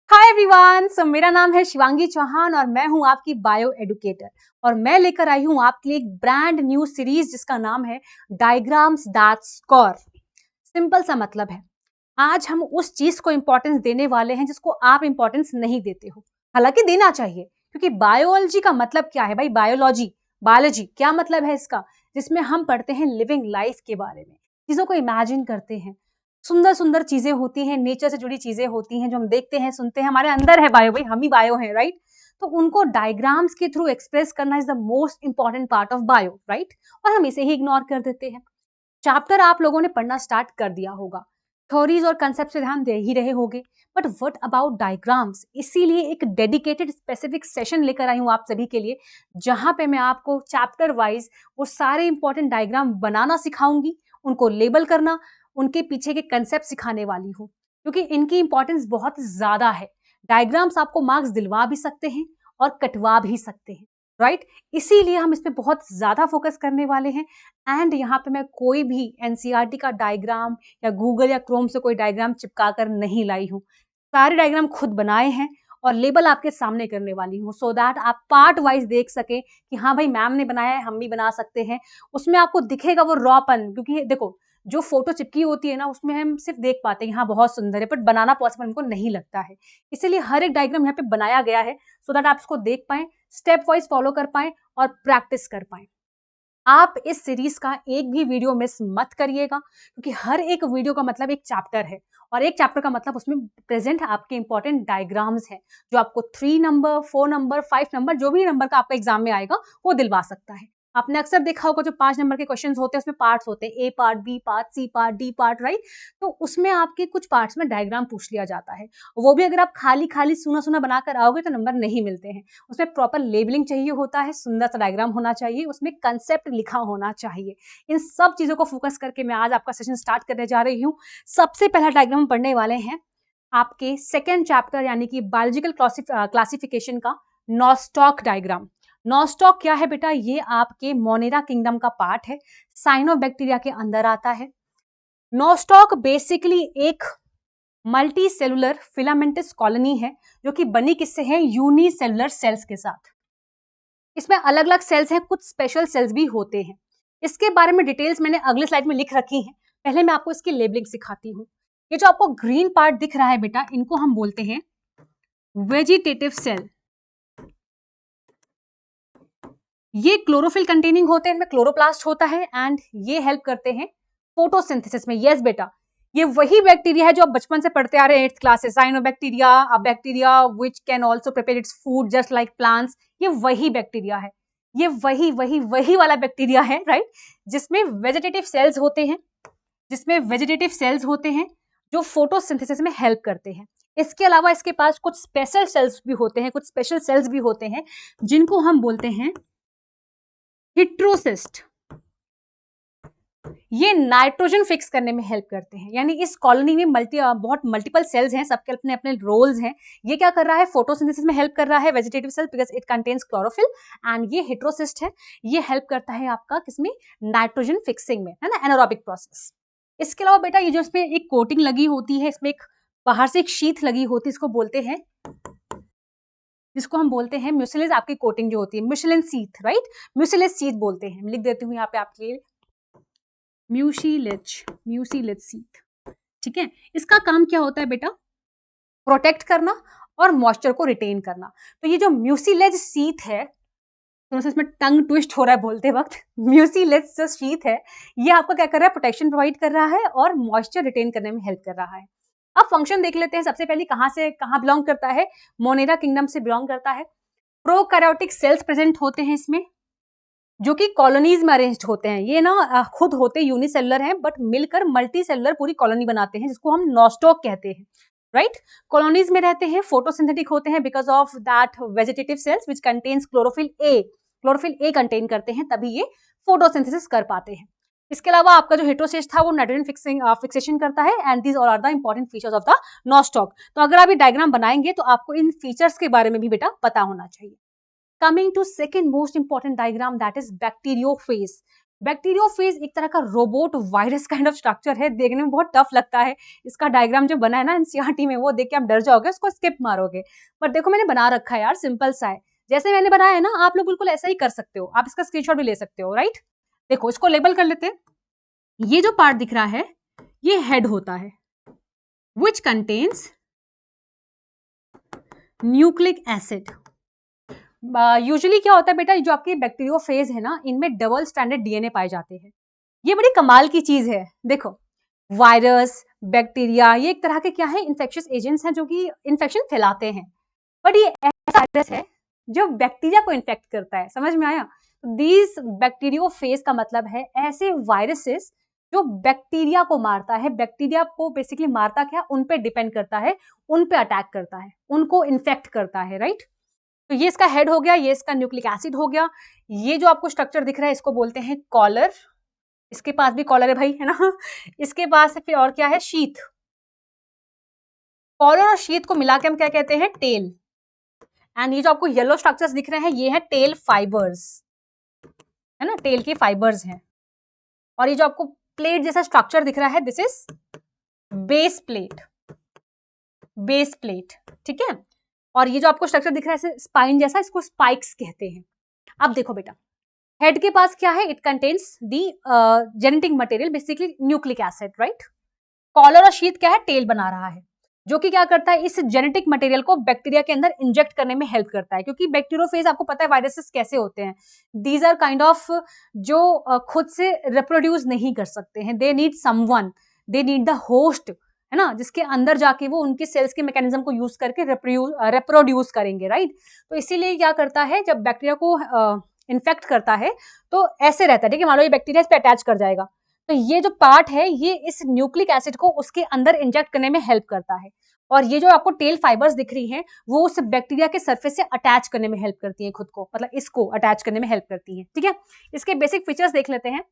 Hi everyone, सो मेरा नाम है शिवांगी चौहान और मैं हूं आपकी बायो एडुकेटर और मैं लेकर आई हूं आपके लिए एक ब्रांड न्यू सीरीज जिसका नाम है डायग्राम्स दैट स्कोर। सिंपल सा मतलब है, आज हम उस चीज को इंपॉर्टेंस देने वाले हैं जिसको आप इंपॉर्टेंस नहीं देते हो, हालांकि देना चाहिए क्योंकि बायोलॉजी का मतलब क्या है भाई? बायोलॉजी, बायोलॉजी क्या मतलब है इसका? जिसमें हम पढ़ते हैं लिविंग लाइफ के बारे में, चीजों को इमेजिन करते हैं। सुंदर सुंदर चीजें होती हैं, नेचर से जुड़ी चीजें होती हैं जो हम देखते हैं, सुनते हैं, हमारे अंदर है बायो, भाई हम ही बायो हैं, राइट? तो उनको डायग्राम्स के थ्रू एक्सप्रेस करना is the most important part of bio, right? और हम इसे ही इग्नोर कर देते हैं। चैप्टर आप लोगों ने पढ़ना स्टार्ट कर दिया होगा, थ्योरीज और कंसेप्ट से ध्यान दे ही रहे होगे, बट व्हाट अबाउट डायग्राम्स? इसीलिए एक डेडिकेटेड स्पेसिफिक सेशन लेकर आई हूं आप सभी के लिए, जहां पे मैं आपको चैप्टर वाइज वो सारे इंपॉर्टेंट डायग्राम बनाना सिखाऊंगी, उनको लेबल करना, उनके पीछे के कंसेप्ट सिखाने वाली हूँ, क्योंकि इनकी इंपॉर्टेंस बहुत ज्यादा है। डायग्राम्स आपको मार्क्स दिलवा भी सकते हैं और कटवा भी सकते हैं, राइट? इसीलिए हम इस पे बहुत ज्यादा फोकस करने वाले हैं। एंड यहाँ पे मैं कोई भी एनसीईआरटी का डायग्राम या गूगल या क्रोम से कोई डायग्राम चिपका कर नहीं लाई हूँ, सारे डायग्राम खुद बनाए हैं और लेबल आपके सामने करने वाली हूँ, सो दैट आप पार्ट वाइज देख सके कि हाँ भाई मैम ने बनाया है, हम भी बना सकते हैं। उसमें आपको दिखेगा वो रॉपन, क्योंकि देखो जो फोटो चिपकी होती है ना, उसमें हम सिर्फ देख पाते हैं हाँ बहुत सुंदर है, बट बनाना पॉसिबल हमको नहीं लगता है। इसीलिए हर एक डायग्राम यहाँ पे बनाया गया है सो दैट आप इसको देख पाए, स्टेप वाइज फॉलो कर पाए और प्रैक्टिस कर पाए। आप इस सीरीज का एक भी वीडियो मिस मत करिएगा, क्योंकि हर एक वीडियो का मतलब एक चैप्टर है और एक चैप्टर का मतलब उसमें प्रेजेंट आपके इंपॉर्टेंट डायग्राम्स हैं, जो आपको 3 नंबर, 4 नंबर, 5 नंबर, जो भी नंबर का आपका एग्जाम में आएगा वो दिलवा सकता है। आपने अक्सर देखा होगा जो 5 नंबर के क्वेश्चन होते हैं उसमें पार्ट्स होते हैं, A part, B part, C part, D part, right? तो उसमें आपके कुछ पार्ट्स में डायग्राम पूछ लिया जाता है, वो भी अगर आप खाली खाली सुना सुना बनाकर आओगे तो नंबर नहीं मिलते हैं। उसमें प्रॉपर लेबलिंग चाहिए होता है, सुंदर सा डायग्राम होना चाहिए, उसमें कंसेप्ट लिखा होना चाहिए। इन सब चीजों को फोकस करके मैं आज आपका सेशन स्टार्ट करने जा रही हूँ। सबसे पहला डायग्राम पढ़ने वाले हैं आपके सेकेंड चैप्टर यानी कि बायोलॉजिकल क्लासिफिकेशन का नॉस्टॉक डायग्राम। नॉस्टॉक क्या है बेटा? ये आपके मोनेरा किंगडम का पार्ट है, साइनोबैक्टीरिया के अंदर आता है। नॉस्टॉक बेसिकली एक मल्टी सेलुलर फिलामेंटस कॉलोनी है, जो कि बनी किससे है? यूनिसेलुलर सेल्स के साथ। इसमें अलग अलग सेल्स हैं, कुछ स्पेशल सेल्स भी होते हैं। इसके बारे में डिटेल्स मैंने अगले स्लाइड में लिख रखी हैं। पहले मैं आपको इसकी लेबलिंग सिखाती हूँ। ये जो आपको ग्रीन पार्ट दिख रहा है बेटा, इनको हम बोलते हैं वेजिटेटिव सेल। ये क्लोरोफिल कंटेनिंग होते हैं, इनमें क्लोरोप्लास्ट होता है एंड ये हेल्प करते हैं फोटोसिंथेसिस में। यस बेटा, ये वही बैक्टीरिया है जो आप बचपन से पढ़ते आ रहे हैं 8th क्लास से, cyanobacteria, a bacteria which can also prepare its food just like plants. ये वही बैक्टीरिया है, ये वही वाला बैक्टीरिया है, राइट? जिसमें वेजिटेटिव सेल्स होते हैं, जिसमें वेजिटेटिव सेल्स होते हैं जो फोटोसिंथेसिस में हेल्प करते हैं। इसके अलावा इसके पास कुछ स्पेशल सेल्स भी होते हैं, कुछ स्पेशल सेल्स भी होते हैं जिनको हम बोलते हैं हिट्रोसिस्ट। ये नाइट्रोजन फिक्स करने में हेल्प करते हैं, यानी इस कॉलोनी में बहुत मल्टीपल सेल्स हैं, सबके अपने अपने रोल्स हैं। ये क्या कर रहा है? फोटोसिंथेसिस में हेल्प कर रहा है vegetative cell, because it contains chlorophyll. And ये हिट्रोसिस्ट है, ये हेल्प करता है आपका किसमें? नाइट्रोजन फिक्सिंग में, है ना, एनारोबिक प्रोसेस। इसके अलावा बेटा ये जो इसमें एक कोटिंग लगी होती है, इसमें एक बाहर से एक शीथ लगी होती है, इसको बोलते हैं, जिसको हम बोलते हैं म्यूसिलेज। आपकी कोटिंग जो होती है म्यूसिलिन शीथ, राइट? म्यूसिलेज शीथ बोलते हैं। लिख देती हूँ यहाँ पे आपके लिए, म्यूसिलेज शीथ। ठीक है, इसका काम क्या होता है बेटा? प्रोटेक्ट करना और मॉइस्चर को रिटेन करना। तो ये जो म्यूसिलेज शीथ है, थोड़ा सा इसमें टंग ट्विस्ट हो रहा है बोलते वक्त, म्यूसिलेज जो शीथ है ये आपको क्या कर रहा है? प्रोटेक्शन प्रोवाइड कर रहा है और मॉइस्चर रिटेन करने में हेल्प कर रहा है। अब फंक्शन देख लेते हैं। सबसे पहले कहाँ से कहाँ बिलोंग करता है? मोनेरा किंगडम से बिलोंग करता है। प्रोकैरियोटिक सेल्स प्रेजेंट होते हैं इसमें, जो कि कॉलोनीज में अरेंज्ड होते हैं। ये ना खुद होते यूनिसेलुलर हैं, बट मिलकर मल्टी सेलुलर पूरी कॉलोनी बनाते हैं, जिसको हम नॉस्टॉक कहते हैं, राइट? कॉलोनीज में रहते हैं, फोटोसिंथेटिक होते हैं because of that vegetative cells which contains chlorophyll A. Chlorophyll A contain करते हैं, तभी ये फोटोसिंथेसिस कर पाते हैं। इसके अलावा आपका जो हेट्रोसिस्ट था वो नाइट्रोजन फिक्सेशन करता है। And these all are the important features of the Nostoc. तो अगर आप ये डायग्राम बनाएंगे तो आपको इन फीचर्स के बारे में भी बेटा पता होना चाहिए। Coming to second most important diagram, that is bacteriophage. Bacteriophage एक तरह का robot virus kind of structure है, देखने में बहुत टफ लगता है। इसका डायग्राम जो बना है ना एनसीईआरटी में, वो देख के आप डर जाओगे, उसको स्किप मारोगे। पर देखो मैंने बना रखा है यार, सिंपल सा है। जैसे मैंने बनाया है ना, आप लोग बिल्कुल ऐसा ही कर सकते हो। आप इसका स्क्रीनशॉट भी ले सकते हो, राइट। देखो इसको लेबल कर लेते हैं। ये जो पार्ट दिख रहा है ये हेड होता है, which contains nucleic acid. Usually क्या होता है बेटा, जो आपके बैक्टीरियोफेज है ना, इनमें डबल स्ट्रैंडेड डीएनए पाए जाते हैं। ये बड़ी कमाल की चीज है। देखो वायरस, बैक्टीरिया, ये एक तरह के क्या है, इन्फेक्शियस एजेंट्स हैं जो कि इन्फेक्शन फैलाते हैं। बट ये ऐसा वायरस है जो बैक्टीरिया को इन्फेक्ट करता है। समझ में आया? दीज बैक्टीरियोफेज का मतलब है ऐसे वायरसेस जो बैक्टीरिया को मारता है। बैक्टीरिया को बेसिकली मारता क्या, उन पे डिपेंड करता है, उन पे अटैक करता है, उनको इन्फेक्ट करता है, राइट। तो ये इसका हेड हो गया, ये इसका न्यूक्लिक एसिड हो गया। ये जो आपको स्ट्रक्चर दिख रहा है इसको बोलते हैं कॉलर। इसके पास भी कॉलर है भाई, है ना। इसके पास फिर और क्या है, शीथ। कॉलर और शीथ को मिला के हम क्या कहते हैं, टेल। एंड ये जो आपको येलो स्ट्रक्चर्स दिख रहे हैं ये है टेल फाइबर्स, है ना, टेल के फाइबर्स हैं। और ये जो आपको प्लेट जैसा स्ट्रक्चर दिख रहा है, this is base plate, base plate, ठीक है। और ये जो आपको स्ट्रक्चर दिख रहा है स्पाइन जैसा, इसको स्पाइक्स कहते हैं। अब देखो बेटा, हेड के पास क्या है, it contains the genetic material, basically nucleic acid, right. Collar और शीथ क्या है, टेल बना रहा है, जो कि क्या करता है, इस जेनेटिक मटेरियल को बैक्टीरिया के अंदर इंजेक्ट करने में हेल्प करता है। क्योंकि बैक्टीरियोफेज आपको पता है वायरसेस कैसे होते हैं, दीज आर काइंड ऑफ जो खुद से रिप्रोड्यूस नहीं कर सकते हैं, they need someone, they need the host, है ना, जिसके अंदर जाके वो उनके सेल्स के मैकेनिज्म को यूज करके रिप्रोड्यूस करेंगे, राइट। तो इसीलिए क्या करता है, जब बैक्टीरिया को इन्फेक्ट करता है तो ऐसे रहता है, ठीक है। मान लो ये बैक्टीरिया इस पे अटैच कर जाएगा, तो ये जो पार्ट है ये इस न्यूक्लिक एसिड को उसके अंदर इंजेक्ट करने में हेल्प करता है। और ये जो आपको टेल फाइबर्स दिख रही हैं वो उस बैक्टीरिया के सरफेस से अटैच करने में हेल्प करती हैं खुद को, मतलब इसको अटैच करने में हेल्प करती हैं, ठीक है। इसके बेसिक फीचर्स देख लेते हैं।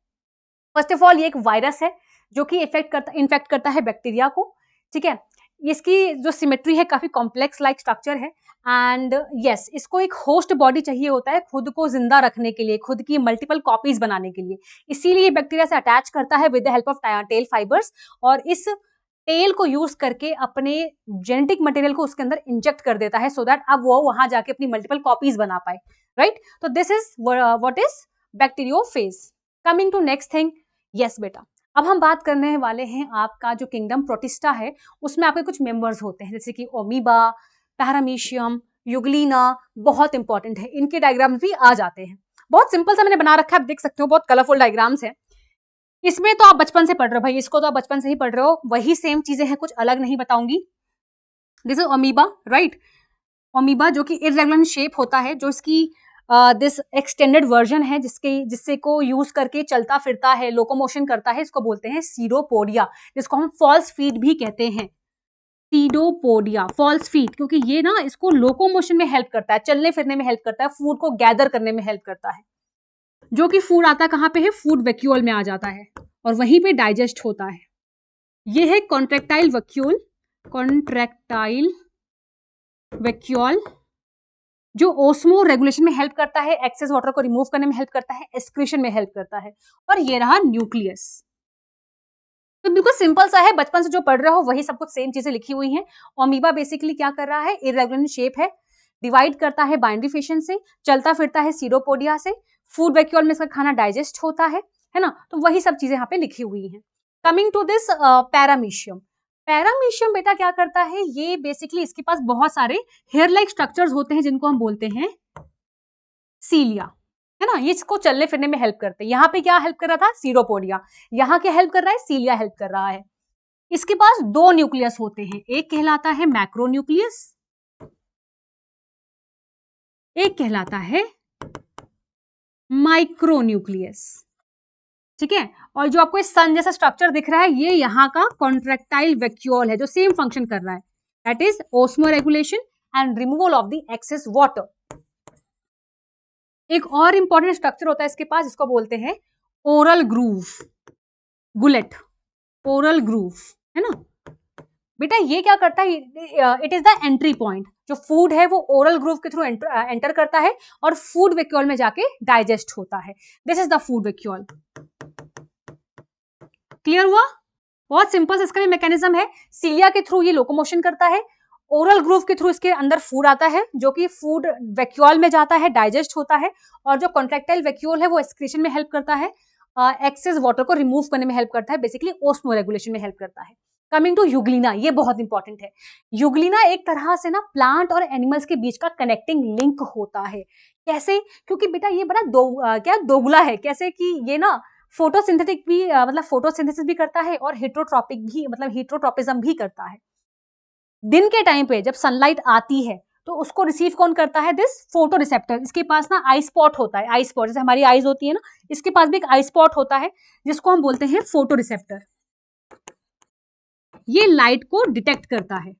फर्स्ट ऑफ ऑल ये एक वायरस है जो कि इन्फेक्ट करता है बैक्टीरिया को, ठीक है। इसकी जो सिमेट्री है काफी कॉम्प्लेक्स लाइक स्ट्रक्चर है। एंड यस, इसको एक होस्ट बॉडी चाहिए होता है खुद को जिंदा रखने के लिए, खुद की मल्टीपल कॉपीज बनाने के लिए। इसीलिए बैक्टीरिया से अटैच करता है with the help of tell fibres, और इस टेल को यूज करके अपने जेनेटिक मटेरियल को उसके अंदर इंजेक्ट कर देता है, सो दैट अब वो वहां जाके अपनी मल्टीपल कॉपीज बना पाए, राइट। तो this is what is bacteriophage. Coming to next thing, yes बेटा, अब हम बात करने वाले हैं आपका जो किंगडम प्रोटिस्टा है, उसमें आपके कुछ मेंबर्स होते हैं, जैसे कि ओमीबा, पैरामीशियम, यूग्लिना, बहुत इंपॉर्टेंट है। इनके डायग्राम्स भी आ जाते हैं। बहुत सिंपल सा मैंने बना रखा है, आप देख सकते हो, बहुत कलरफुल डायग्राम्स है। इसमें तो आप बचपन से पढ़ रहे हो भाई, इसको तो आप बचपन से ही पढ़ रहे हो, वही सेम चीजें हैं, कुछ अलग नहीं बताऊंगी। This is amoeba, right. Amoeba जो कि इररेगुलर शेप होता है, जो इसकी दिस एक्सटेंडेड वर्जन है जिससे को यूज करके चलता फिरता है, लोकोमोशन करता है, इसको बोलते हैं सीडोपोडिया, जिसको हम फॉल्स फीट भी कहते हैं। सीडोपोडिया, फॉल्स फीट, क्योंकि ये ना इसको लोकोमोशन में हेल्प करता है, चलने फिरने में हेल्प करता है, फूड को गैदर करने में हेल्प करता है। जो कि फूड आता कहाँ पे है, फूड वैक्यूल में आ जाता है और वहीं पे डाइजेस्ट होता है। ये है कॉन्ट्रेक्टाइल वैक्यूल, कॉन्ट्रेक्टाइल वैक्यूल, जो ओस्मो रेगुलेशन में हेल्प करता है, एक्सेस वाटर को रिमूव करने में हेल्प करता है, एक्सक्रीशन में हेल्प करता है। और ये रहा न्यूक्लियस। तो बिल्कुल सिंपल सा है, बचपन से जो पढ़ रहे हो वही सब कुछ सेम चीजें लिखी हुई हैं। अमीबा बेसिकली क्या कर रहा है, इरेगुलर शेप है, डिवाइड करता है बाइंड्री फिशन से, चलता फिरता है सीडोपोडिया से, फूड वैक्यूल में इसका खाना डाइजेस्ट होता है ना। तो वही सब चीजें यहाँ पे लिखी हुई हैं। Coming to this paramecium, paramecium बेटा क्या करता है, ये बेसिकली इसके पास बहुत सारे हेयर लाइक स्ट्रक्चर्स होते हैं जिनको हम बोलते हैं सीलिया, है ना। ये इसको चलने फिरने में हेल्प करते हैं। यहाँ पे क्या हेल्प कर रहा था, सीरोपोडिया, यहाँ क्या हेल्प कर रहा है, सीलिया हेल्प कर रहा है। इसके पास दो न्यूक्लियस होते हैं, एक कहलाता है मैक्रोन्यूक्लियस, एक कहलाता है माइक्रोन्यूक्लियस, ठीक है। और जो आपको सन जैसा स्ट्रक्चर दिख रहा है, ये यहाँ का कॉन्ट्रेक्टाइल वैक्यूल है जो सेम फंक्शन कर रहा है, that is osmo regulation and removal of the excess water. एक और इंपॉर्टेंट स्ट्रक्चर होता है इसके पास, इसको बोलते हैं oral groove, gullet, oral groove, है ना। बेटा ये क्या करता है, it is the entry point, जो फूड है वो ओरल ग्रूव के थ्रू एंटर करता है और फूड वैक्यूल में जाके डाइजेस्ट होता है। This is the food vacuole. Clear हुआ? बहुत सिंपल इसका भी मैकेनिज्म है। सीलिया के थ्रू ये लोकोमोशन करता है, ओरल ग्रूव के थ्रू इसके अंदर फूड आता है, जो कि फूड वैक्यूल में जाता है, डाइजेस्ट होता है, और जो कॉन्ट्रैक्टाइल वैक्यूल है वो एक्सक्रीशन में हेल्प करता है, एक्सेस वाटर को रिमूव करने में हेल्प करता है, बेसिकली ओस्मो रेगुलेशन में हेल्प करता है। कमिंग टू यूग्लिना, ये बहुत इंपॉर्टेंट है। यूग्लिना एक तरह से ना प्लांट और एनिमल्स के बीच का कनेक्टिंग लिंक होता है। कैसे? क्योंकि बेटा ये बड़ा दोगुला है। कैसे कि ये ना फोटोसिंथेटिक भी मतलब फोटोसिंथेसिस भी करता है और हेटरोट्रॉपिक भी मतलब हेटरोट्रॉपिज्म भी करता है। दिन के टाइम पे जब सनलाइट आती है तो उसको रिसीव कौन करता है? This photo receptor. इसके पास ना आई स्पॉट होता है, आई स्पॉट जैसे हमारी आईज होती है ना, इसके पास भी एक आई स्पॉट होता है जिसको हम बोलते हैं फोटो रिसेप्टर। ये लाइट को डिटेक्ट करता है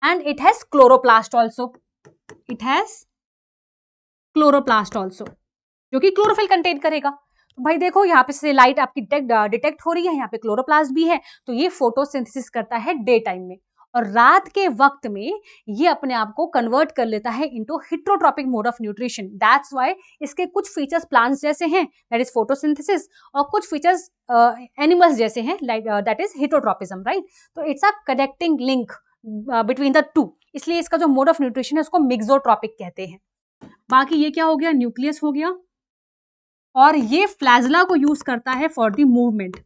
and it has chloroplast also. It has chloroplast also जो कि क्लोरोफिल कंटेन करेगा। तो भाई देखो यहाँ पे से लाइट आपकी डिटेक्ट हो रही है, यहाँ पे क्लोरोप्लास्ट भी है, तो ये फोटोसिंथेसिस करता है डे टाइम में, और रात के वक्त में ये अपने आप को कन्वर्ट कर लेता है into heterotrophic mode of nutrition. That's why इसके कुछ फीचर्स प्लांट्स जैसे हैं, दैट इज फोटोसिंथेसिस, और कुछ फीचर्स एनिमल्स जैसे हैं, लाइक दैट इज हेटरोट्रॉपिज्म, राइट। तो it's a connecting link between the two, इसलिए इसका जो मोड ऑफ न्यूट्रिशन है उसको मिक्सोट्रॉपिक कहते हैं। बाकी ये क्या हो गया? न्यूक्लियस हो गया, और ये फ्लैजला को यूज करता है फॉर द मूवमेंट।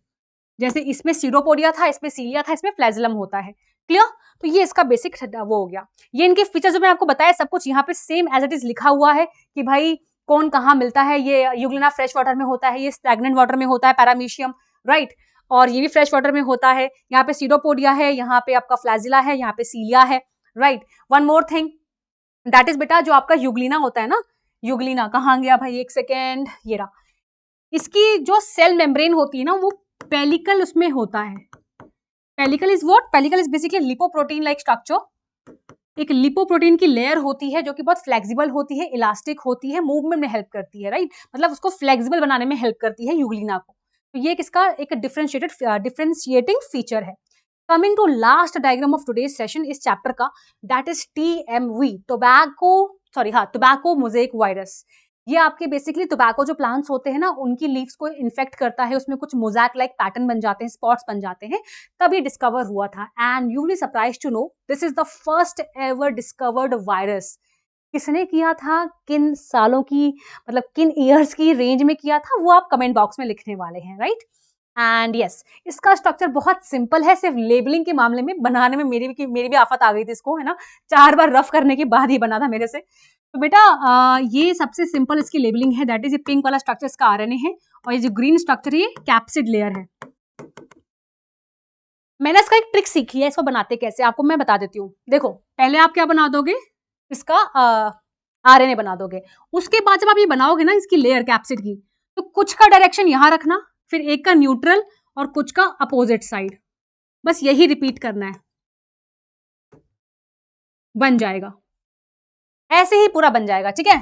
जैसे इसमें सीरोपोडिया था, इसमें सीलिया था, इसमें फ्लैजलम होता है। क्लियर? तो ये इसका बेसिक वो हो गया। ये इनके फीचर्स जो मैं आपको बताया सब कुछ यहाँ पे सेम एज इट इज लिखा हुआ है कि भाई कौन कहाँ मिलता है। ये यूग्लिना फ्रेश वाटर में होता है, ये स्टैग्नेंट वाटर में होता है, पैरामीशियम, राइट, और ये भी फ्रेश वाटर में होता है। यहाँ पे सीरोपोडिया है, यहाँ पे आपका फ्लैजिला है, यहाँ पे सीलिया है, right. One more thing that is बेटा जो आपका यूग्लिना होता है ना, यूग्लिना कहाँ गया भाई? एक सेकेंड, ये रहा। इसकी जो सेल मेम्ब्रेन होती है ना वो पेलिकल उसमें होता है। Pellicle is what? Pellicle is basically lipoprotein like structure. एक लिपोप्रोटीन की लेयर होती है जो कि बहुत फ्लेक्सिबल होती है, इलास्टिक होती है, मूवमेंट में हेल्प करती है, राइट। मतलब उसको फ्लेक्सिबल बनाने में हेल्प करती है यूग्लिना को। तो ये किसका एक डिफरेंशिएटिंग फीचर है। Coming to last diagram of today's session इस चैप्टर का, that is TMV, tobacco mosaic virus. ये आपके बेसिकली टोबैको जो प्लांट्स होते हैं ना उनकी लीव्स को इन्फेक्ट करता है, उसमें कुछ मोज़ैक लाइक पैटर्न बन जाते हैं, स्पॉट्स बन जाते हैं, तभी डिस्कवर हुआ था। And you will be surprised to know this is the first ever discovered virus. किसने किया था, किन सालों की मतलब किन ईयर्स की रेंज में किया था, वो आप कमेंट बॉक्स में लिखने वाले हैं, राइट। एंड यस, इसका स्ट्रक्चर बहुत सिंपल है, सिर्फ लेबलिंग के मामले में बनाने में मेरी भी आफत आ गई थी इसको, है ना, 4 बार रफ करने के बाद ही बना था मेरे से। तो बेटा ये सबसे सिंपल इसकी लेबलिंग है, दैट इज ये पिंक वाला स्ट्रक्चर इसका RNA है, और ये जो ग्रीन स्ट्रक्चर ये कैप्सिड लेयर है। मैंने इसका एक ट्रिक सीखी है, इसको बनाते कैसे आपको मैं बता देती हूँ। देखो पहले आप क्या बना दोगे, इसका RNA बना दोगे। उसके बाद जब आप ये बनाओगे ना इसकी लेयर कैप्सिड की, तो कुछ का डायरेक्शन यहाँ रखना, फिर एक का न्यूट्रल और कुछ का अपोजिट साइड, बस यही रिपीट करना है, बन जाएगा। ऐसे ही पूरा बन जाएगा, ठीक है।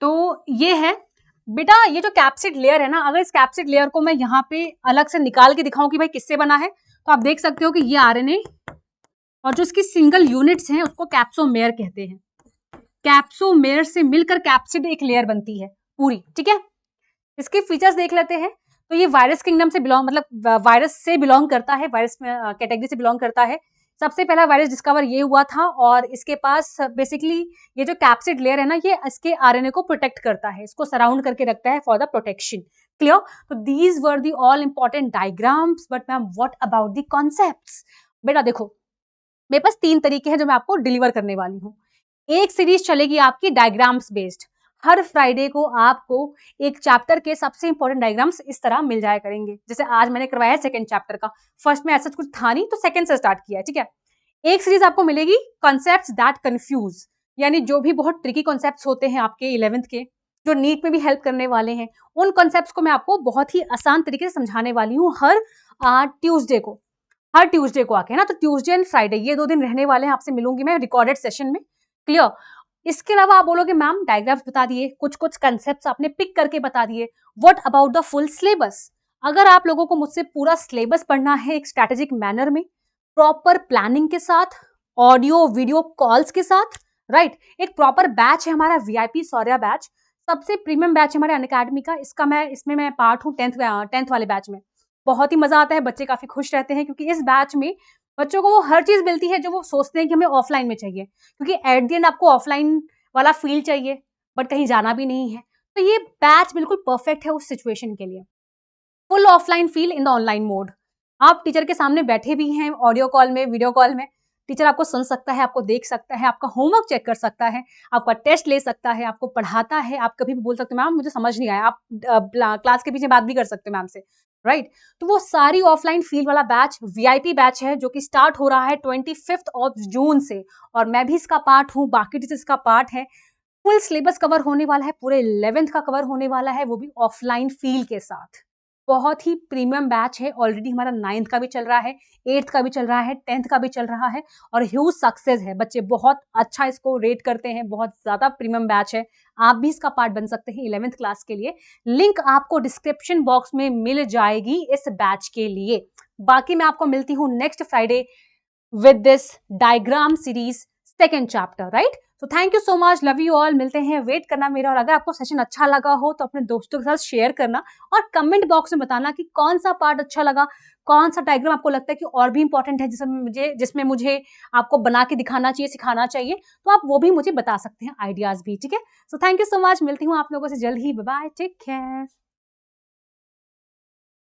तो ये है बेटा, ये जो कैप्सिड लेयर है ना, अगर इस कैप्सिड लेयर को मैं यहाँ पे अलग से निकाल के दिखाऊं कि भाई किससे बना है, तो आप देख सकते हो कि ये RNA और जो इसकी सिंगल यूनिट्स हैं उसको कैप्सोमेयर कहते हैं। कैप्सोमेयर से मिलकर कैप्सिड एक लेयर बनती है पूरी, ठीक है। इसके फीचर्स देख लेते हैं। तो ये वायरस किंगडम से बिलोंग मतलब वायरस से बिलोंग करता है, वायरस कैटेगरी से बिलोंग करता है। सबसे पहला वायरस डिस्कवर ये हुआ था, और इसके पास बेसिकली ये जो कैप्सिड लेयर है ना, ये इसके RNA को प्रोटेक्ट करता है, इसको सराउंड करके रखता है फॉर द प्रोटेक्शन। क्लियर? तो these were the all important diagrams, but ma'am what about the concepts? बेटा देखो मेरे पास 3 तरीके हैं जो मैं आपको डिलीवर करने वाली हूँ। एक सीरीज चलेगी आपकी डायग्राम्स बेस्ड, हर फ्राइडे को आपको एक चैप्टर के सबसे इंपॉर्टेंट डायग्राम्स इस तरह मिल जाया करेंगे। जैसे आज मैंने करवाया है सेकंड चैप्टर का, फर्स्ट में ऐसा कुछ था नहीं तो सेकंड से स्टार्ट किया है, ठीक है। एक सीरीज आपको मिलेगी कॉन्सेप्ट्स दैट कंफ्यूज, यानी जो भी बहुत ट्रिकी कॉन्सेप्ट्स होते हैं आपके 11th के, जो नीट में भी हेल्प करने वाले हैं, उन कॉन्सेप्ट्स को मैं आपको बहुत ही आसान तरीके से समझाने वाली हूँ हर ट्यूसडे को आके, है ना। तो ट्यूसडे एंड फ्राइडे ये 2 दिन रहने वाले हैं, आपसे मिलूंगी मैं रिकॉर्डेड सेशन में। क्लियर? इसके अलावा आप बोलोगे मैम डायग्राम्स बता दिए, कुछ कंसेप्ट्स आपने पिक करके बता दिए, what about the full syllabus? अगर आप लोगों को मुझसे पूरा सिलेबस पढ़ना है एक स्ट्रैटेजिक मैनर में, प्रॉपर प्लानिंग के साथ, ऑडियो वीडियो कॉल्स के साथ, राइट, एक प्रॉपर बैच है हमारा VIP सौर्या बैच, सबसे प्रीमियम बैच हमारे अनअकैडमी का। इसमें मैं पार्ट हूँ 10th वाले बैच में। बहुत ही मजा आता है, बच्चे काफी खुश रहते हैं क्योंकि इस बैच में बच्चों को वो हर चीज मिलती है जो वो सोचते हैं कि हमें ऑफलाइन में चाहिए, क्योंकि एट द एंड आपको ऑफलाइन वाला फील चाहिए बट कहीं जाना भी नहीं है। तो ये बैच बिल्कुल परफेक्ट है उस सिचुएशन के लिए। Full offline feel in the online mode. आप टीचर के सामने बैठे भी हैं, ऑडियो कॉल में, वीडियो कॉल में, टीचर आपको सुन सकता है, आपको देख सकता है, आपका होमवर्क चेक कर सकता है, आपका टेस्ट ले सकता है, आपको पढ़ाता है, आप कभी भी बोल सकते हो मैम मुझे समझ नहीं आया, आप क्लास के पीछे बात भी कर सकते हो मैम से, राइट। तो वो सारी ऑफलाइन फील वाला बैच वीआईपी बैच है जो कि स्टार्ट हो रहा है 25 जून से, और मैं भी इसका पार्ट हूँ, बाकी टीचर्स का पार्ट है। फुल सिलेबस कवर होने वाला है, पूरे 11th का कवर होने वाला है, वो भी ऑफलाइन फील के साथ। बहुत ही प्रीमियम बैच है, ऑलरेडी हमारा 9th का भी चल रहा है, 8th का भी चल रहा है, 10th का भी चल रहा है, और ह्यूज सक्सेस है, बच्चे बहुत अच्छा इसको रेट करते हैं, बहुत ज्यादा प्रीमियम बैच है। आप भी इसका पार्ट बन सकते हैं 11th क्लास के लिए। लिंक आपको डिस्क्रिप्शन बॉक्स में मिल जाएगी इस बैच के लिए। बाकी मैं आपको मिलती हूँ next Friday with this diagram series second chapter, right? So thank you so much, love you all, मिलते हैं, वेट करना मेरा, और अगर आपको सेशन अच्छा लगा हो तो अपने दोस्तों के साथ शेयर करना और कमेंट बॉक्स में बताना कि कौन सा पार्ट अच्छा लगा, कौन सा डायग्राम आपको लगता है कि और भी इंपॉर्टेंट है जिसमें मुझे आपको बना के दिखाना चाहिए, सिखाना चाहिए, तो आप वो भी मुझे बता सकते हैं, आइडियाज भी, ठीक है। So thank you so much, मिलती हूँ आप लोगों से जल्द ही, बाय बाय, टेक केयर।